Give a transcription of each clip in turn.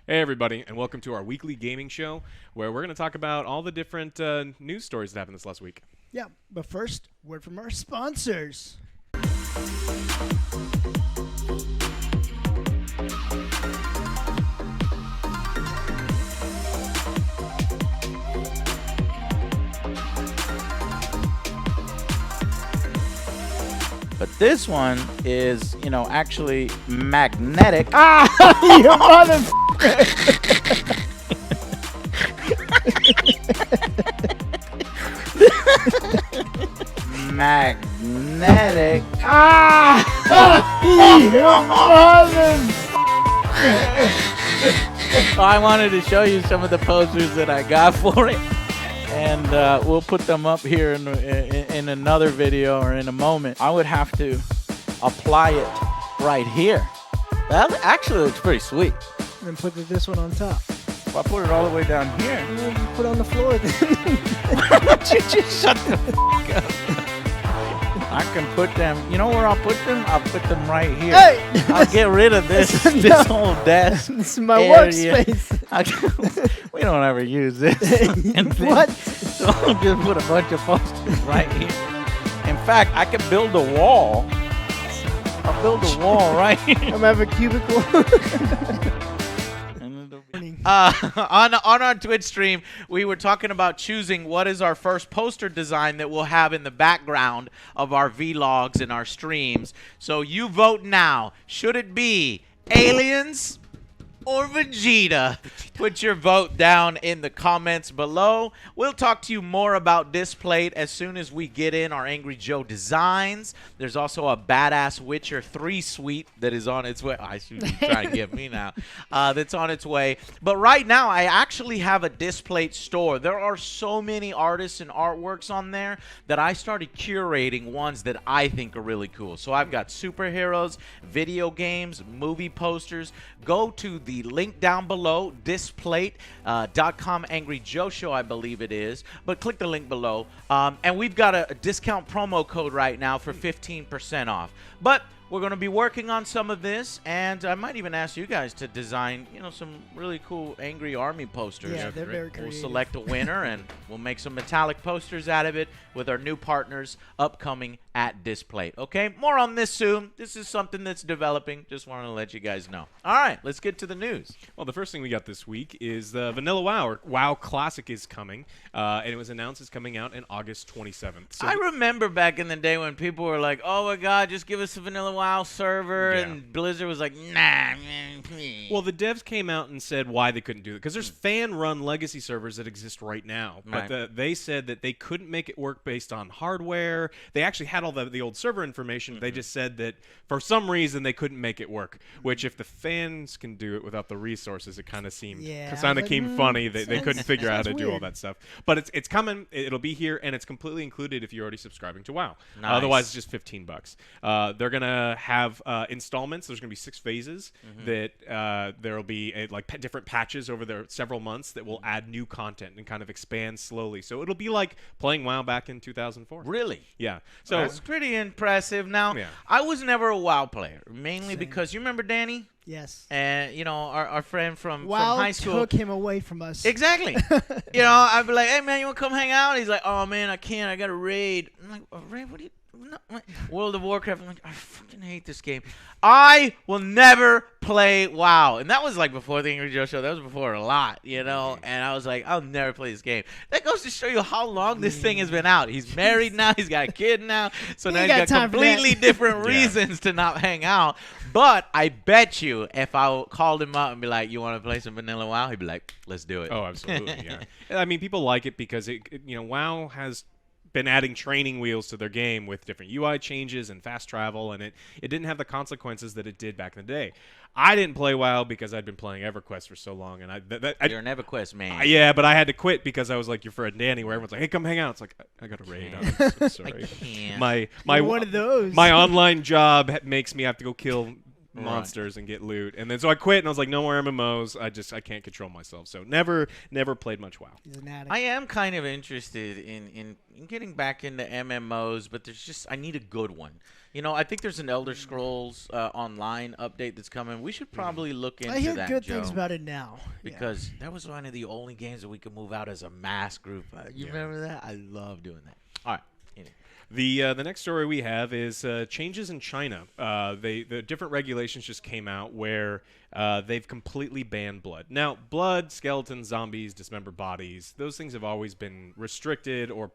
Hey everybody, and welcome to our weekly gaming show, where we're going to talk about all the different news stories that happened this last week. Yeah, but first, word from our sponsors. But this one is, actually magnetic. You motherfucker! Magnetic. So I wanted to show you some of the posters that I got for it. And we'll put them up here in another video or in a moment. I would have to apply it right here. That actually looks pretty sweet. And then put this one on top. If I put it all the way down here. And then just put it on the floor then. Why don't you just shut the f*** up? I can put them, you know where I'll put them? I'll put them right here. Hey! I'll get rid of this whole desk. This is my area. workspace. We don't ever use this. What? So I'll just put a bunch of posters right here. In fact, I could build a wall. I'll build a wall right here. I'm gonna have a cubicle. On our Twitch stream, we were talking about choosing what is our first poster design that we'll have in the background of our vlogs and our streams. So you vote now. Should it be aliens or Vegeta? Put your vote down in the comments below. We'll talk to you more about Displate as soon as we get in our AngryJoe designs. There's also a badass Witcher 3 suite that is on its way. I should be trying to get me now. That's on its way. But right now, I actually have a Displate store. There are so many artists and artworks on there that I started curating ones that I think are really cool. So I've got superheroes, video games, movie posters. Go to the link down below, displate.com, AngryJoeShow, I believe it is. But click the link below. And we've got a discount promo code right now for 15% off. But we're going to be working on some of this, and I might even ask you guys to design, some really cool Angry Army posters. Yeah, they're very creative. We'll select a winner, and we'll make some metallic posters out of it with our new partners upcoming at Displate. Okay, more on this soon. This is something that's developing. Just wanted to let you guys know. All right, let's get to the news. Well, the first thing we got this week is the Vanilla WoW, or WoW Classic is coming, and it was announced it's coming out in August 27th. So I remember back in the day when people were like, oh my God, just give us a Vanilla WoW server, and Blizzard was like, nah, man, please. Well, the devs came out and said why they couldn't do it, because there's fan-run legacy servers that exist right now, but they said that they couldn't make it work based on hardware. They actually had all the old server information. They just said that for some reason they couldn't make it work, which if the fans can do it without the resources, it kind of seemed funny that they couldn't figure out how to do all that stuff. But it's coming. It'll be here, and it's completely included if you're already subscribing to WoW. Nice. Otherwise, it's just $15. They're gonna have installments. There's gonna be 6 phases that there'll be different patches over the several months that will add new content and kind of expand slowly. So it'll be like playing WoW back in 2004. Really? Yeah. So that's pretty impressive. Now, I was never a WoW player, mainly because you remember Danny? Yes. And, our friend from WoW high school. took him away from us. Exactly. I'd be like, hey, man, you want to come hang out? He's like, oh, man, I can't. I got a raid. I'm like, a raid? What do you... No, World of Warcraft. I'm like, I fucking hate this game. I will never play WoW. And that was like before the AngryJoe show. That was before a lot, And I was like, I'll never play this game. That goes to show you how long this thing has been out. He's married now. He's got a kid now. So now he's got completely different reasons to not hang out. But I bet you if I called him up and be like, you want to play some vanilla WoW? He'd be like, let's do it. Oh, absolutely, yeah. I mean, people like it because, WoW has been adding training wheels to their game with different UI changes and fast travel, and it didn't have the consequences that it did back in the day. I didn't play WoW because I'd been playing EverQuest for so long, and you're an EverQuest man. Yeah, but I had to quit because I was like your friend Danny, where everyone's like, "Hey, come hang out." It's like I got a raid. I'm so sorry. I can't. My one of those. My online job makes me have to go kill monsters and get loot. And then so I quit, and I was like, no more MMOs. I can't control myself. So never played much WoW. He's an addict. I am kind of interested in getting back into MMOs, but I need a good one. You know, I think there's an Elder Scrolls Online update that's coming. We should probably look into that, I hear good Joe, things about it now. because that was one of the only games that we could move out as a mass group. You remember that? I love doing that. All right. Anyway. The next story we have is changes in China. The different regulations just came out where they've completely banned blood. Now, blood, skeletons, zombies, dismembered bodies, those things have always been restricted or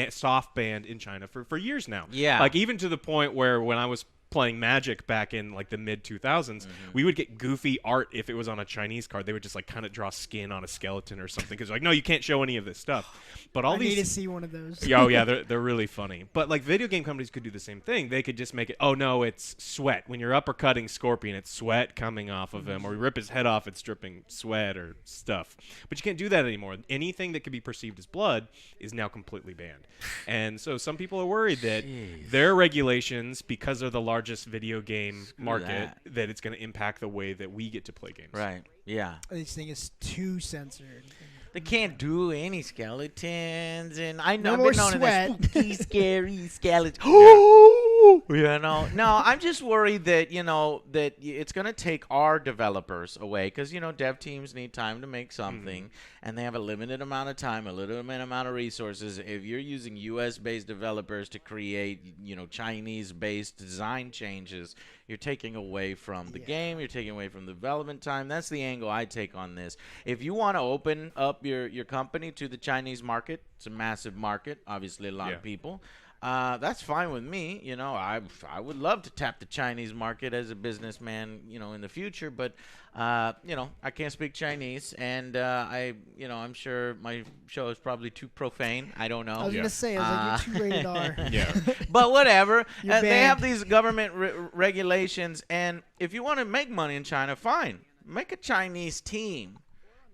soft banned in China for years now. Yeah. Like even to the point where when I was playing Magic back in like the mid 2000s, we would get goofy art if it was on a Chinese card. They would just like kind of draw skin on a skeleton or something because like, no, you can't show any of this stuff. But all I these need to see one of those. Oh yeah, they're really funny. But like video game companies could do the same thing. They could just make it, oh no, it's sweat. When you're uppercutting Scorpion, it's sweat coming off of him. Or you rip his head off, it's dripping sweat or stuff. But you can't do that anymore. Anything that could be perceived as blood is now completely banned. And so some people are worried that their regulations, because they're the largest video game market, that it's going to impact the way that we get to play games. Right. Yeah. This thing is too censored. They can't do any skeletons, and I know No I've been more known sweat. as spooky, scary skeletons. You know, no, I'm just worried that that it's gonna take our developers away because dev teams need time to make something, and they have a limited amount of time, a limited amount of resources. If you're using U.S.-based developers to create Chinese-based design changes, you're taking away from the game. You're taking away from the development time. That's the angle I take on this. If you want to open up your company to the Chinese market, it's a massive market. Obviously, a lot of people. That's fine with me. I would love to tap the Chinese market as a businessman, in the future. But, I can't speak Chinese, and I'm sure my show is probably too profane. I don't know. I was gonna say, I was like, you're too rated R. Yeah. But whatever. You're They have banned. these government regulations, and if you want to make money in China, fine. Make a Chinese team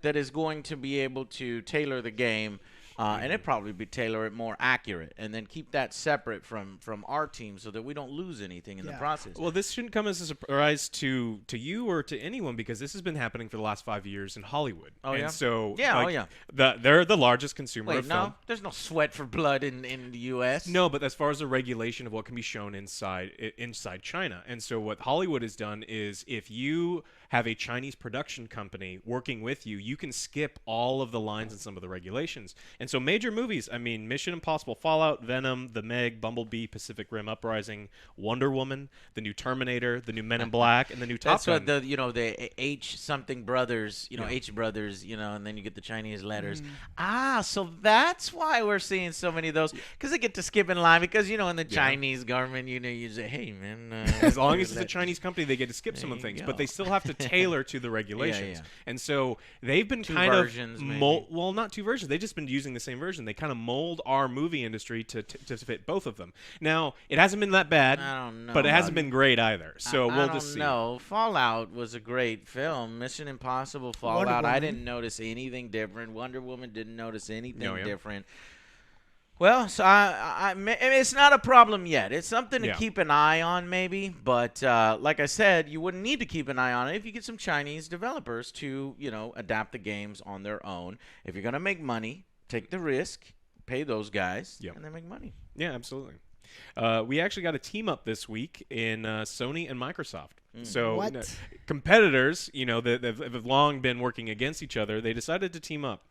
that is going to be able to tailor the game, and it probably be tailor it more accurate, and then keep that separate from our team so that we don't lose anything in the process. Well, this shouldn't come as a surprise to you or to anyone because this has been happening for the last 5 years in Hollywood. Oh, and yeah? so Yeah, they're the largest consumer Wait, of film. no, there's no sweat for blood in the U.S. No, but as far as the regulation of what can be shown inside China. And so what Hollywood has done is if you have a Chinese production company working with you, you can skip all of the lines and some of the regulations. And so major movies, I mean, Mission Impossible, Fallout, Venom, The Meg, Bumblebee, Pacific Rim Uprising, Wonder Woman, the new Terminator, the new Men in Black, and the new Top Gun. That's what the H something brothers, H brothers, and then you get the Chinese letters. So that's why we're seeing so many of those, because they get to skip in line, because in the Chinese government, you say, hey man, as long as it's a Chinese company, they get to skip some of the things, go. but they still have to tailor to the regulations. Yeah. And so they've been Two kind versions, of maybe. well, not two versions. They've just been using the same version. They kind of mold our movie industry to fit both of them. Now, it hasn't been that bad, I don't know but it hasn't about been great either. So I we'll don't just see. know. Fallout was a great film. Mission Impossible, Fallout. I Woman. didn't notice anything different. Wonder Woman didn't notice anything No, yeah. different. Well, so I mean, it's not a problem yet. It's something to keep an eye on, maybe. But like I said, you wouldn't need to keep an eye on it if you get some Chinese developers to, adapt the games on their own. If you're gonna make money, take the risk, pay those guys, and then make money. Yeah, absolutely. We actually got a team up this week in Sony and Microsoft. So What? competitors, that have long been working against each other, they decided to team up.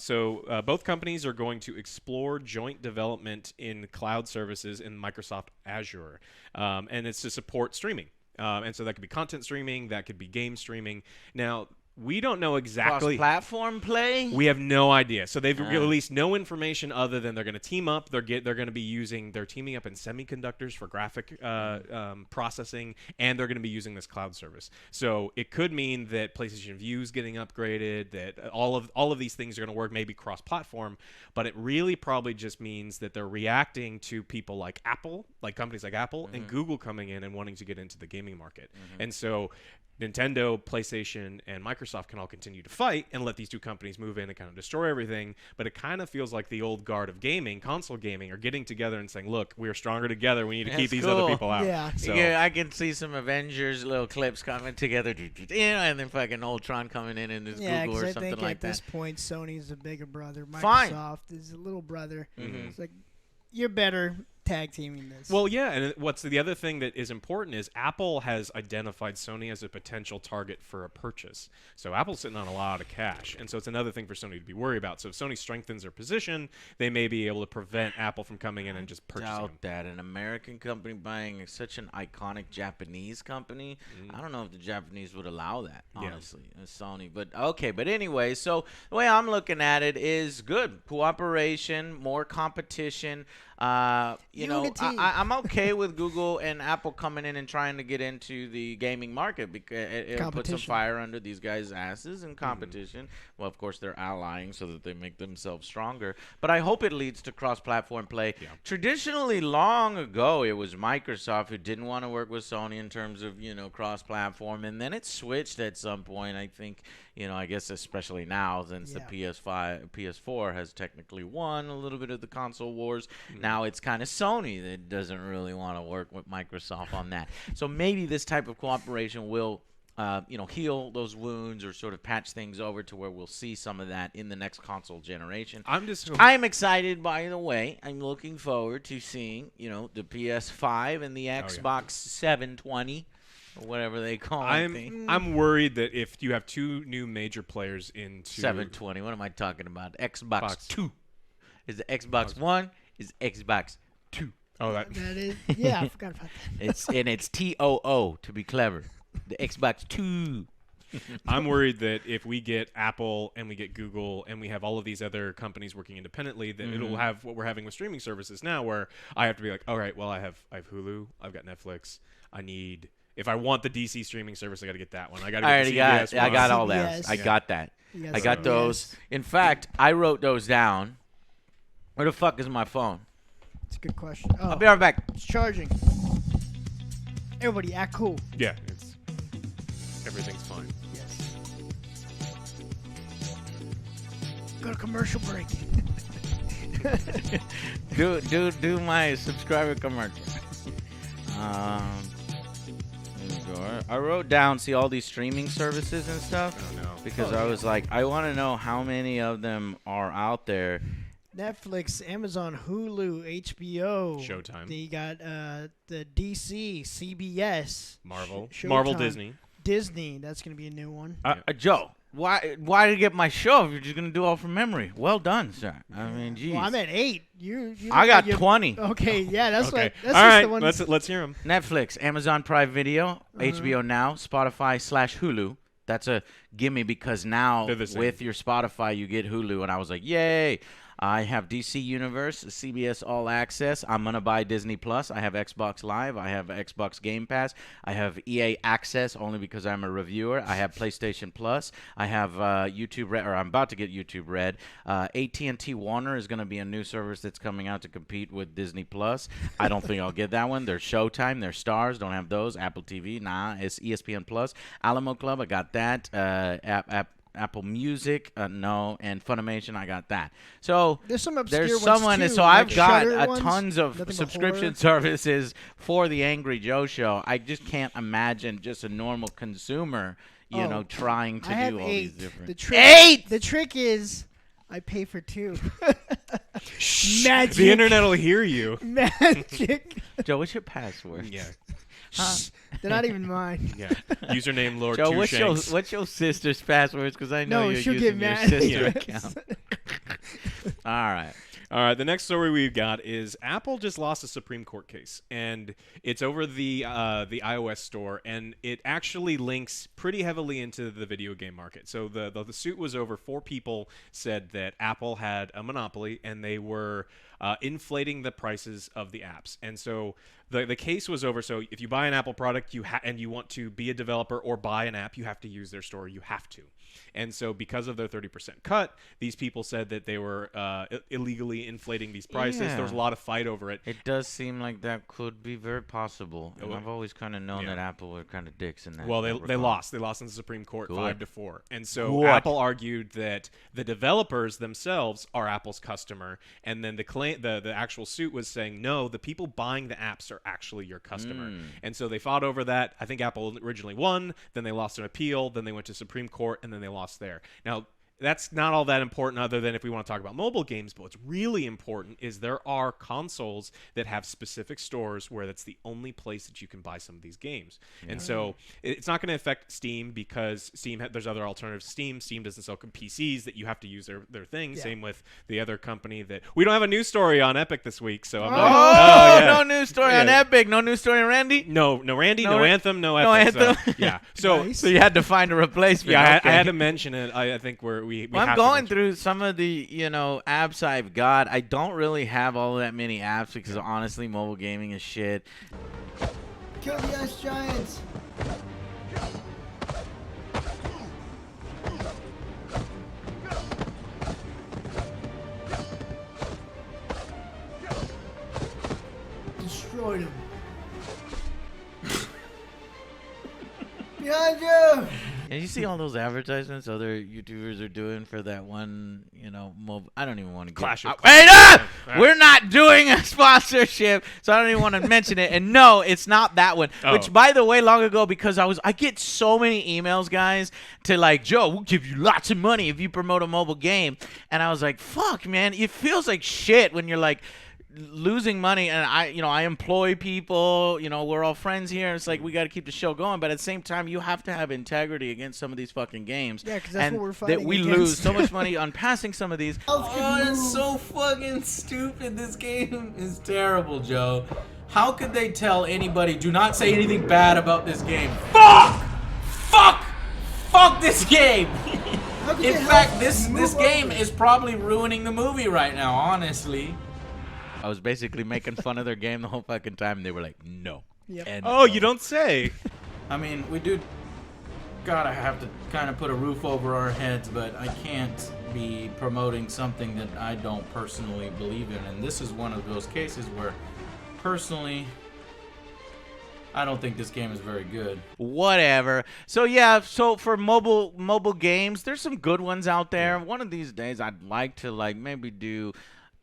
So both companies are going to explore joint development in cloud services in Microsoft Azure, and it's to support streaming. And so that could be content streaming, that could be game streaming. Now, we don't know exactly. Cross-platform play? We have no idea. So they've released no information other than they're going to team up. They're going to be they're teaming up in semiconductors for graphic processing, and they're going to be using this cloud service. So it could mean that PlayStation Vue is getting upgraded, that all of these things are going to work maybe cross-platform, but it really probably just means that they're reacting to people like Apple, like companies like Apple and Google coming in and wanting to get into the gaming market. And so Nintendo, PlayStation, and Microsoft can all continue to fight and let these two companies move in and kind of destroy everything. But it kind of feels like the old guard of gaming, console gaming, are getting together and saying, look, we are stronger together. We need to keep these other people out. Yeah. So, Yeah, I can see some Avengers little clips coming together, and then fucking Ultron coming in and just Yeah, Google or because I something think like at that. this point, Sony's a bigger brother. Fine. Microsoft is a little brother. Mhm. It's like, you're better tag teaming this. Well, yeah, and what's the other thing that is important is Apple has identified Sony as a potential target for a purchase. So Apple's sitting on a lot of cash, and so it's another thing for Sony to be worried about. So if Sony strengthens their position, they may be able to prevent Apple from coming in and just purchasing them. Doubt that an American company buying such an iconic Japanese company, I don't know if the Japanese would allow that, honestly, Sony. But okay, but anyway, so the way I'm looking at it is good cooperation, more competition. You know, Unity. I'm okay with Google and Apple coming in and trying to get into the gaming market because it'll put some Competition. fire under these guys' asses in competition. Well, of course, they're allying so that they make themselves stronger. But I hope it leads to cross-platform play. Yeah. Traditionally, long ago, it was Microsoft who didn't want to work with Sony in terms of, you know, cross-platform. And then it switched at some point, I think, you know, I guess especially now since the PS4 has technically won a little bit of the console wars. Now it's kind of Sony that doesn't really want to work with Microsoft on that. So maybe this type of cooperation will, you know, heal those wounds or sort of patch things over to where we'll see some of that in the next console generation. I'm excited, by the way. I'm looking forward to seeing, you know, the PS5 and the Xbox 720. Or whatever they call it. I'm worried that if you have two new major players into 720. What am I talking about? Xbox 2. Is the Xbox One? Is Xbox 2? Oh, that is, yeah, I forgot about that. It's TOO to be clever. The Xbox 2. I'm worried that if we get Apple and we get Google and we have all of these other companies working independently, that it'll have what we're having with streaming services now, where I have to be like, all right, well, I have Hulu, I've got Netflix, if I want the DC streaming service, I got to get that one. I got to get the CBS one. I got all that. CBS. I got that. Yes, I got CBS. those. In fact, I wrote those down. Where the fuck is my phone? It's a good question. Oh, I'll be right back. it's charging. Everybody act cool. Yeah, everything's fine. Yes. Go to commercial break. do my subscriber commercial. I wrote down, see all these streaming services and stuff, Oh, no. because I was like, I want to know how many of them are out there. Netflix, Amazon, Hulu, HBO. Showtime. They got the DC, CBS. Marvel. Showtime. Marvel, Disney. Disney. That's going to be a new one. Joe, why did you get my show if you're just gonna do all from memory? Well done, sir. I mean, geez. Well, I'm at 8. You I got 20. Okay, yeah, that's Okay. what. That's All just right, the one. let's hear them. Netflix, Amazon Prime Video, HBO Now, Spotify / Hulu. That's a gimme because now They're the same. with your Spotify you get Hulu, and I was like, yay! I have DC Universe, CBS All Access. I'm gonna buy Disney Plus. I have Xbox Live. I have Xbox Game Pass. I have EA Access only because I'm a reviewer. I have PlayStation Plus. I have YouTube Red, or I'm about to get YouTube Red. AT&T Warner is gonna be a new service that's coming out to compete with Disney Plus. I don't think I'll get that one. There's Showtime. There's Stars. Don't have those. Apple TV. Nah. It's ESPN Plus. Alamo Club. I got that. Apple Music, no, and Funimation, I got that. So There's some obscure ones someone, too, so like I've got Shudder ones, tons of nothing but subscription horror. services for the Angry Joe Show. I just can't imagine just a normal consumer, you know, trying to I have do all 8. these different. The trick is, I pay for 2. Magic. The internet will hear you. Magic. Joe, what's your password? Yeah. They're not even mine. Yeah. Username Lord Joe, Two what's your sister's passwords? Because I know No, you're she'll using get your mad. sister Yeah. account. All right. All right, the next story we've got is Apple just lost a Supreme Court case, and it's over the iOS store, and it actually links pretty heavily into the video game market. So the suit was over 4 people said that Apple had a monopoly, and they were inflating the prices of the apps. And so the case was over. So if you buy an Apple product and you want to be a developer or buy an app, you have to use their store. You have to. And so because of their 30% cut, these people said that they were illegally inflating these prices. Yeah. There was a lot of fight over it. It does seem like that could be very possible. And I've always kind of known that Apple were kind of dicks in that. Well, they lost. They lost in the Supreme Court 5-4. And so Good. Apple argued that the developers themselves are Apple's customer, and then the actual suit was saying, no, the people buying the apps are actually your customer. And so they fought over that. I think Apple originally won, then they lost an appeal, then they went to Supreme Court, and then they lost there. Now, that's not all that important other than if we want to talk about mobile games, but what's really important is there are consoles that have specific stores where that's the only place that you can buy some of these games. And so it's not going to affect Steam because there's other alternatives. Steam doesn't sell PCs that you have to use their thing. Same with the other company that we don't have a news story on Epic this week, so I'm not. No news story on Epic, no news story on Randy. No Randy, no Anthem, no Epic. Anthem. So, yeah. So So you had to find a replacement. yeah, Okay. I had to mention it. I think we Well, I'm have to going mention through some of the, apps I've got. I don't really have all that many apps because honestly, mobile gaming is shit. Kill the ice giants. Destroyed him. Behind you! And you see all those advertisements other YouTubers are doing for that one, mobile. I don't even want to get Clash of Wait Clans. up! We're not doing a sponsorship, so I don't even want to mention it. And no, it's not that one. Oh. Which, by the way, long ago, because I get so many emails, guys, to like, Joe, we'll give you lots of money if you promote a mobile game. And I was like, fuck, man, it feels like shit when you're like losing money, and I employ people, we're all friends here, and it's like we got to keep the show going, but at the same time you have to have integrity against some of these fucking games. Yeah, because that's and what we're fighting that we against. lose so much money on passing some of these. Oh, it's so fucking stupid. This game is terrible, Joe. How could they tell anybody, do not say anything bad about this game? Fuck! Fuck! Fuck this game! In fact, this game is probably ruining the movie right now, honestly. I was basically making fun of their game the whole fucking time, and they were like, no. Yep. And Oh, you don't say. I mean, we do gotta have to kind of put a roof over our heads, but I can't be promoting something that I don't personally believe in. And this is one of those cases where, personally, I don't think this game is very good. Whatever. So yeah, so for mobile games, there's some good ones out there. One of these days, I'd like to maybe do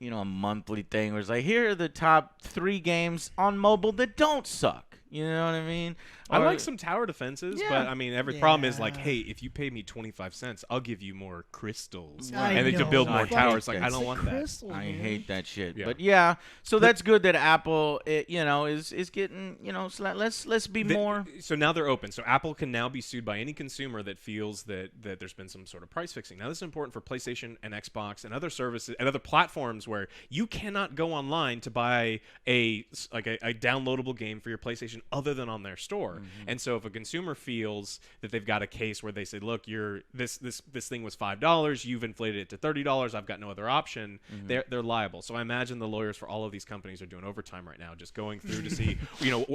a monthly thing where it's like, here are the top 3 games on mobile that don't suck. You know what I mean? I like some tower defenses, but I mean, every problem is like, Yeah. hey, if you pay me 25 cents, I'll give you more crystals, I and then to know. build more I hate towers. Like, I that. don't want that. Crystal, I man. hate that shit. Yeah. But yeah, so that's good that Apple, is getting, let's be more. So now they're open. So Apple can now be sued by any consumer that feels that there's been some sort of price fixing. Now this is important for PlayStation and Xbox and other services and other platforms where you cannot go online to buy a downloadable game for your PlayStation other than on their store. And so if a consumer feels that they've got a case where they say, look, this thing was $5, you've inflated it to $30, I've got no other option, they're liable. So I imagine the lawyers for all of these companies are doing overtime right now, just going through to see,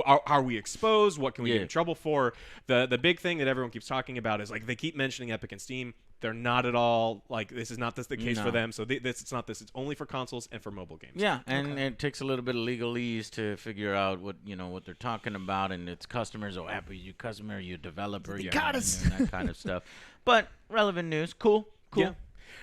are we exposed? What can we get in trouble for? The big thing that everyone keeps talking about is like they keep mentioning Epic and Steam. They're not at all like this is not the case for them. So it's not this. It's only for consoles and for mobile games. Yeah, and it takes a little bit of legalese to figure out what they're talking about, and it's customers. Oh, Apple, you customer, you developer, you got us. and that kind of stuff. But relevant news, cool. Yeah.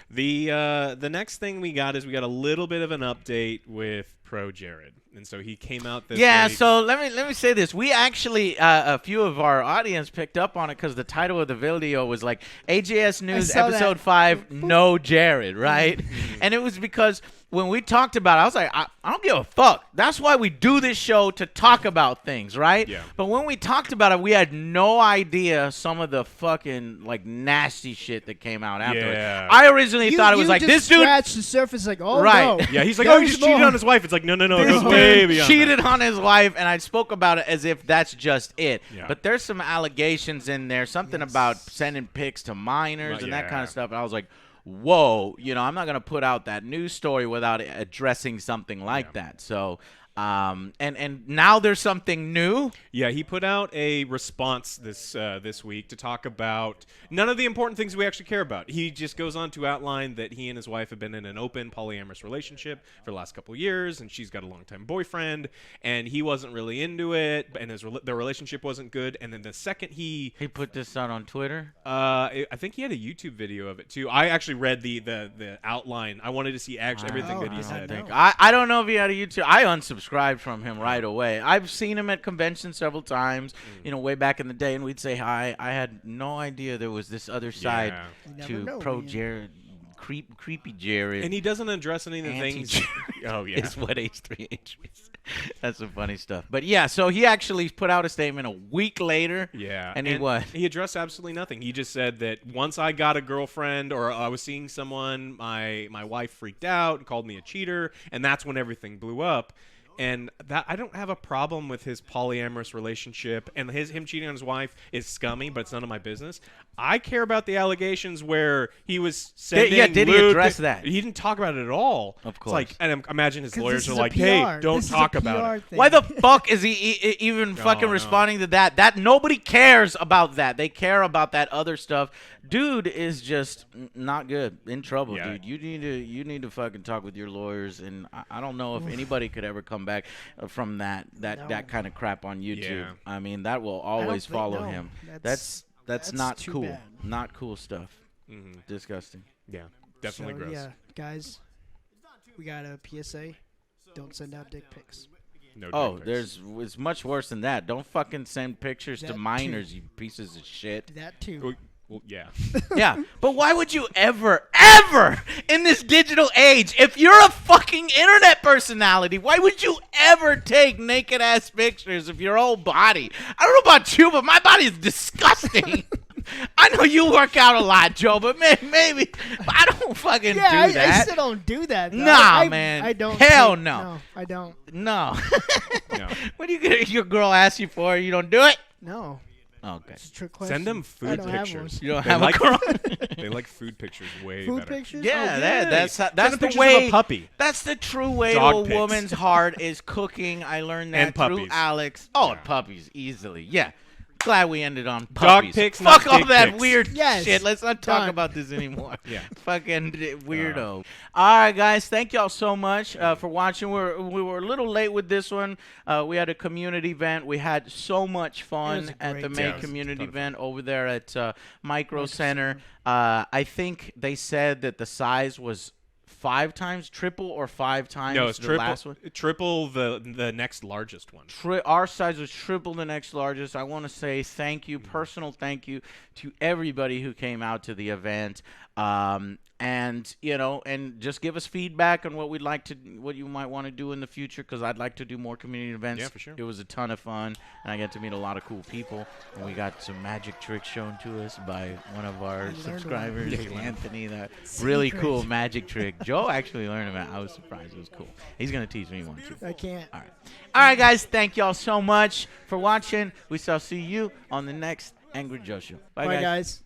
The next thing we got a little bit of an update with ProJared, and so he came out this week. So let me say this. We actually a few of our audience picked up on it because the title of the video was like AJS News saw Episode that. 5 No Jared, right? And it was because when we talked about it, I was like, I don't give a fuck. That's why we do this show, to talk about things, right? Yeah. But when we talked about it, we had no idea some of the fucking nasty shit that came out afterwards. Yeah. I originally thought it was like, this dude scratched the surface, like, oh Right. no. Yeah, he's like, There's oh, he just cheated more. on his wife. It's like, no, it this goes way dude beyond cheated that. on his wife, and I spoke about it as if that's just it. Yeah. But there's some allegations in there, something about sending pics to minors and that kind Yeah. of stuff. And I was like, whoa, you know, I'm not gonna put out that news story without addressing something like that. So. And now there's something new. Yeah, he put out a response this week to talk about none of the important things we actually care about. He just goes on to outline that he and his wife have been in an open polyamorous relationship for the last couple of years, and she's got a longtime boyfriend, and he wasn't really into it, and their relationship wasn't good. And then the second he put this out on Twitter. I think he had a YouTube video of it too. I actually read the outline. I wanted to see everything that he said. I don't know if he had a YouTube. I unsubscribed from him right away. I've seen him at conventions several times, you know, way back in the day, and we'd say hi. I had no idea there was this other side to ProJared, creepy Jared. And he doesn't address any of the things. Oh, yeah. It's what H3H is. That's some funny stuff. But, yeah, so he actually put out a statement a week later. Yeah. And he addressed absolutely nothing. He just said that once I got a girlfriend or I was seeing someone, my wife freaked out and called me a cheater, and that's when everything blew up. And that I don't have a problem with his polyamorous relationship, and him cheating on his wife is scummy, but it's none of my business. I care about the allegations where he was sending. Yeah, did he address that? He didn't talk about it at all. Of course. It's like, and imagine his lawyers are is like, PR. "Hey, don't This is talk a about it." PR thing. Why the fuck is he even fucking responding to that? That nobody cares about that. They care about that other stuff. Dude is just not good. In trouble, dude. You need to fucking talk with your lawyers, and I don't know if anybody could ever come back from that kind of crap on YouTube. Yeah. I mean, that will always follow him. That's not too cool. bad. Not cool stuff. Disgusting. Yeah, definitely gross. Yeah, guys, we got a PSA. Don't send out dick pics. No dick pics. It's much worse than that. Don't fucking send pictures to That minors, you pieces of shit. That too. Well, yeah. Yeah, but why would you ever in this digital age, if you're a fucking internet personality, why would you ever take naked ass pictures of your whole body? I don't know about you, but my body is disgusting. I know you work out a lot, Joe, but maybe I don't fucking do that. I still don't do that. Though. Nah, man. I don't. Hell no. No, I don't. No. No. What do you get your girl asks you for? You don't do it? No. Okay. It's a trick question. Send them I food don't have pictures. one. You don't They have like a girl? They like food pictures way Food better. pictures? Yeah, Oh, that's Send the pictures way. of a puppy. That's the true way Dog to a pics. woman's heart is cooking. I learned that And through puppies. Alex. Oh, Yeah. puppies easily. Yeah. Glad we ended on Dog puppies. pics, Fuck not all dick that pics. weird Yes. shit. Let's not talk Done. about this anymore. Yeah. Fucking weirdo. All right, guys. Thank y'all so much for watching. We were a little late with this one. We had a community event. We had so much It fun was a at great the time. main Yeah, it was a community ton of event over there at Micro Center. I think they said that the size was 5 times, triple or 5 times No, it's the last one. triple the next largest one. Our size was triple the next largest. I want to say thank you, personal thank you to everybody who came out to the event. And you know, and just give us feedback on what you might want to do in the future, because I'd like to do more community events. Yeah, for sure. It was a ton of fun, and I got to meet a lot of cool people. And we got some magic tricks shown to us by one of our learned subscribers, one. Anthony. That really Secret. cool magic trick. Joe actually learned it. I was surprised. It was cool. He's gonna teach me one too. I can't. All right, guys. Thank y'all so much for watching. We shall see you on the next Angry Joe Show. Bye, guys.